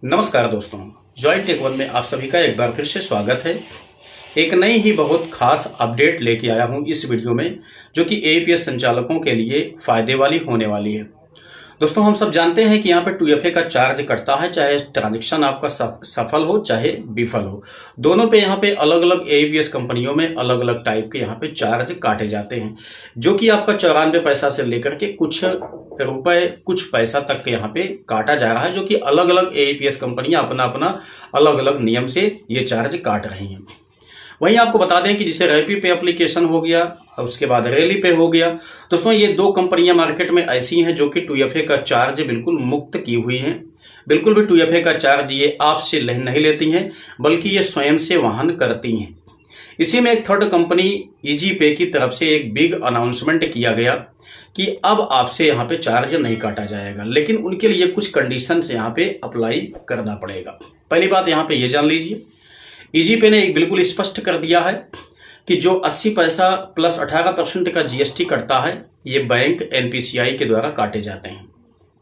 नमस्कार दोस्तों, Joy take one में आप सभी का एक बार फिर से स्वागत है। एक नई ही बहुत खास अपडेट लेके आया हूं इस वीडियो में, जो कि एपीएस संचालकों के लिए फायदे वाली होने वाली है। दोस्तों, हम सब जानते हैं कि यहाँ पे 2FA का चार्ज कटता है, चाहे ट्रांजैक्शन आपका सफल हो चाहे विफल हो। दोनों पे यहाँ पे अलग अलग एपीएस कंपनियों में अलग अलग टाइप के यहाँ पे चार्ज काटे जाते हैं, जो कि आपका 94 पैसा से लेकर के कुछ रुपए कुछ पैसा तक यहाँ पे काटा जा रहा है, जो कि अलग अलग एपीएस कंपनियां अपना अपना अलग अलग नियम से ये चार्ज काट रही हैं। वहीं आपको बता दें कि जैसे रैपी पे एप्लीकेशन हो गया और उसके बाद रैली पे हो गया। दोस्तों, ये दो कंपनियां मार्केट में ऐसी हैं जो कि 2FA का चार्ज बिल्कुल मुक्त की हुई हैं। बिल्कुल भी 2FA का चार्ज ये आपसे नहीं लेती हैं, बल्कि ये स्वयं से वहन करती हैं। इसी में एक थर्ड कंपनी इजी पे की तरफ से एक बिग अनाउंसमेंट किया गया कि अब आपसे यहाँ पे चार्ज नहीं काटा जाएगा, लेकिन उनके लिए कुछ कंडीशंस यहाँ पे अप्लाई करना पड़ेगा। पहली बात यहाँ पे ये जान लीजिए, इजी पे ने एक बिल्कुल स्पष्ट कर दिया है कि जो 80 पैसा प्लस 18% का जीएसटी कटता है, ये बैंक एनपीसीआई के द्वारा काटे जाते हैं।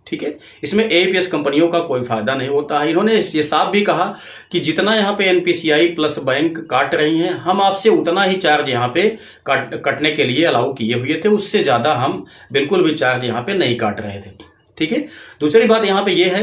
ठीक है, इसमें एपीएस कंपनियों का कोई फायदा नहीं होता है। इन्होंने ये साफ भी कहा कि जितना यहाँ पे एनपीसीआई प्लस बैंक काट रही हैं, हम आपसे उतना ही चार्ज यहाँ पे कटने के लिए अलाउ किए हुए थे, उससे ज्यादा हम बिल्कुल भी चार्ज यहाँ पे नहीं काट रहे थे। ठीक है, दूसरी बात यहाँ पे ये है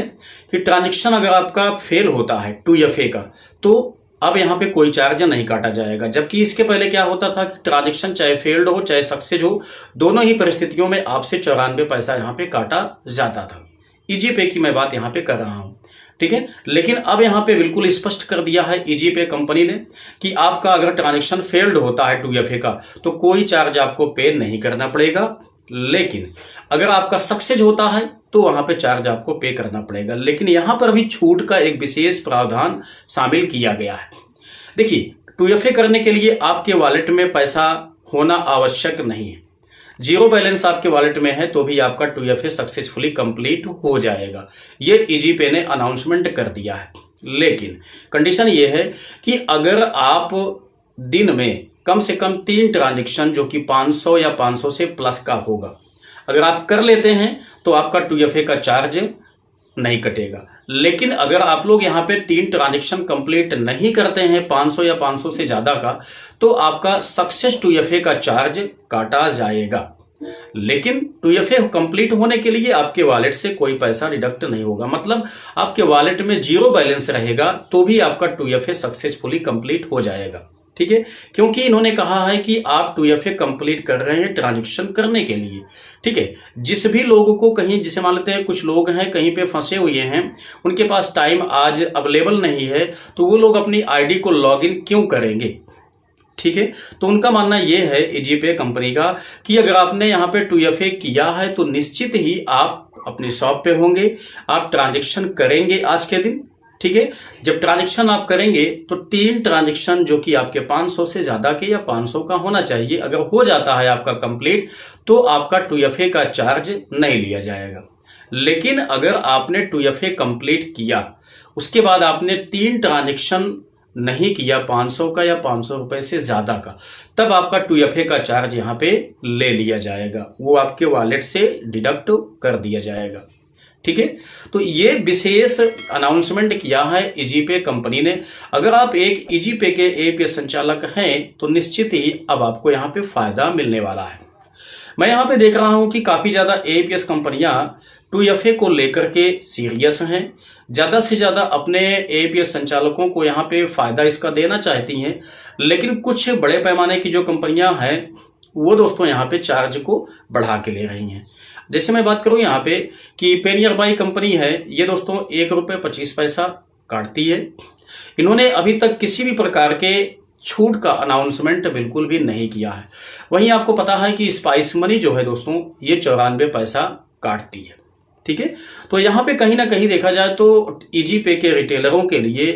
कि ट्रांजेक्शन अगर आपका फेल होता है 2FA का, तो अब यहाँ पे कोई चार्ज नहीं काटा जाएगा। जबकि इसके पहले क्या होता था कि ट्रांजैक्शन चाहे फेल्ड हो चाहे सक्सेस हो, दोनों ही परिस्थितियों में आपसे 94 पैसा यहाँ पे काटा जाता था। इजी पे की मैं बात यहाँ पे कर रहा हूँ। ठीक है, लेकिन अब यहाँ पे बिल्कुल स्पष्ट कर दिया है इजी पे कंपनी ने कि आपका अगर ट्रांजैक्शन फेल्ड होता है 2FA का, तो कोई चार्ज आपको पे नहीं करना पड़ेगा। लेकिन अगर आपका सक्सेस होता है तो वहां पे चार्ज आपको पे करना पड़ेगा। लेकिन यहां पर भी छूट का एक विशेष प्रावधान शामिल किया गया है। देखिए, 2FA करने के लिए आपके वॉलेट में पैसा होना आवश्यक नहीं है। जीरो बैलेंस आपके वॉलेट में है तो भी आपका 2FA सक्सेसफुली कंप्लीट हो जाएगा। ये इजी पे ने अनाउंसमेंट कर दिया है। लेकिन कंडीशन ये है कि अगर आप दिन में कम से कम 3 ट्रांजैक्शन जो कि 500 या 500 से प्लस का होगा, अगर आप कर लेते हैं तो आपका 2FA का चार्ज नहीं कटेगा। लेकिन अगर आप लोग यहाँ पे 3 ट्रांजैक्शन कंप्लीट नहीं करते हैं 500 या 500 से ज्यादा का, तो आपका सक्सेस 2FA का चार्ज काटा जाएगा। लेकिन 2FA कंप्लीट होने के लिए आपके वॉलेट से कोई पैसा डिडक्ट नहीं होगा। मतलब आपके वॉलेट में जीरो बैलेंस रहेगा तो भी आपका 2FA सक्सेसफुली कंप्लीट हो जाएगा। ठीक है, क्योंकि इन्होंने कहा है कि आप 2FA कंप्लीट कर रहे हैं ट्रांजैक्शन करने के लिए। ठीक है, जिस भी लोगों को कहीं, जिसे मान लेते हैं कुछ लोग हैं कहीं पे फंसे हुए हैं, उनके पास टाइम आज अवेलेबल नहीं है, तो वो लोग अपनी आईडी को लॉगिन क्यों करेंगे। ठीक है, तो उनका मानना यह है इजी पे कंपनी का कि अगर आपने यहाँ पे 2FA किया है तो निश्चित ही आप अपनी शॉप पे होंगे, आप ट्रांजैक्शन करेंगे आज के दिन। ठीक है, जब ट्रांजैक्शन आप करेंगे तो 3 ट्रांजैक्शन जो कि आपके 500 से ज्यादा के या 500 का होना चाहिए, अगर हो जाता है आपका कंप्लीट तो आपका 2FA का चार्ज नहीं लिया जाएगा। लेकिन अगर आपने 2FA कंप्लीट किया, उसके बाद आपने 3 ट्रांजैक्शन नहीं किया 500 का या 500 रुपए से ज्यादा का, तब आपका 2FA का चार्ज यहाँ पे ले लिया जाएगा, वो आपके वॉलेट से डिडक्ट कर दिया जाएगा। ठीक है, तो ये विशेष अनाउंसमेंट किया है इजी पे कंपनी ने। अगर आप एक इजी पे के एपीएस संचालक हैं तो निश्चित ही अब आपको यहाँ पे फायदा मिलने वाला है। मैं यहाँ पे देख रहा हूँ कि काफी ज्यादा एपीएस कंपनियां 2FA को लेकर के सीरियस हैं, ज्यादा से ज्यादा अपने एपीएस संचालकों को यहाँ पे फायदा इसका देना चाहती हैं। लेकिन कुछ बड़े पैमाने की जो कंपनियां हैं वो दोस्तों यहाँ पे चार्ज को बढ़ा के ले रही हैं। जैसे मैं बात करूं यहाँ पे कि पेनियर बाई कंपनी है, ये दोस्तों 1 रुपये 25 पैसा काटती है। इन्होंने अभी तक किसी भी प्रकार के छूट का अनाउंसमेंट बिल्कुल भी नहीं किया है। वहीं आपको पता है कि स्पाइस मनी जो है दोस्तों, ये 94 पैसा काटती है। ठीक है, तो यहाँ पे कहीं ना कहीं देखा जाए तो इजी पे के रिटेलरों के लिए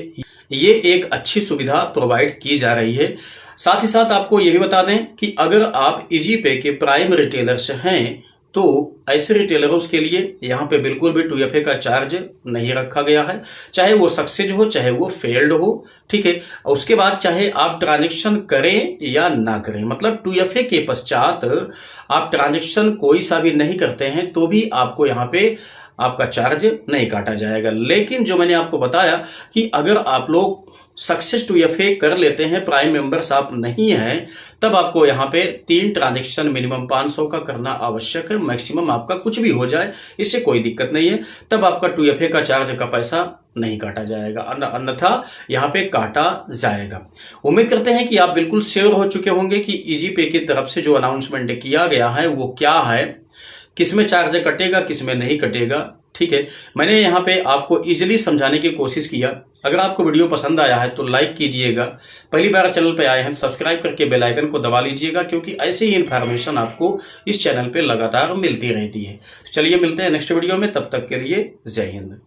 ये एक अच्छी सुविधा प्रोवाइड की जा रही है। साथ ही साथ आपको ये भी बता दें कि अगर आप इजी पे के प्राइम रिटेलर्स हैं तो ऐसे रिटेलरों के लिए यहाँ पे बिल्कुल भी 2FA का चार्ज नहीं रखा गया है, चाहे वो सक्सेस हो चाहे वो फेल्ड हो। ठीक है, उसके बाद चाहे आप ट्रांजैक्शन करें या ना करें, मतलब 2FA के पश्चात आप ट्रांजैक्शन कोई सा भी नहीं करते हैं तो भी आपको यहाँ पे आपका चार्ज नहीं काटा जाएगा। लेकिन जो मैंने आपको बताया कि अगर आप लोग सक्सेस टू एफए कर लेते हैं, प्राइम मेंबर्स आप नहीं हैं, तब आपको यहाँ पे 3 ट्रांजेक्शन मिनिमम 500 का करना आवश्यक है। मैक्सिमम आपका कुछ भी हो जाए, इससे कोई दिक्कत नहीं है, तब आपका 2FA का चार्ज का पैसा नहीं काटा जाएगा, अन्यथा यहाँ पे काटा जाएगा। उम्मीद करते हैं कि आप बिल्कुल श्योर हो चुके होंगे कि इजी पे की तरफ से जो अनाउंसमेंट किया गया है वो क्या है, किसमें चार्ज कटेगा, किसमें नहीं कटेगा। ठीक है, मैंने यहाँ पे आपको इजीली समझाने की कोशिश किया। अगर आपको वीडियो पसंद आया है तो लाइक कीजिएगा, पहली बार चैनल पे आए हैं तो सब्सक्राइब करके बेल आइकन को दबा लीजिएगा, क्योंकि ऐसे ही इन्फॉर्मेशन आपको इस चैनल पे लगातार मिलती रहती है। चलिए मिलते हैं नेक्स्ट वीडियो में, तब तक के लिए जय हिंद।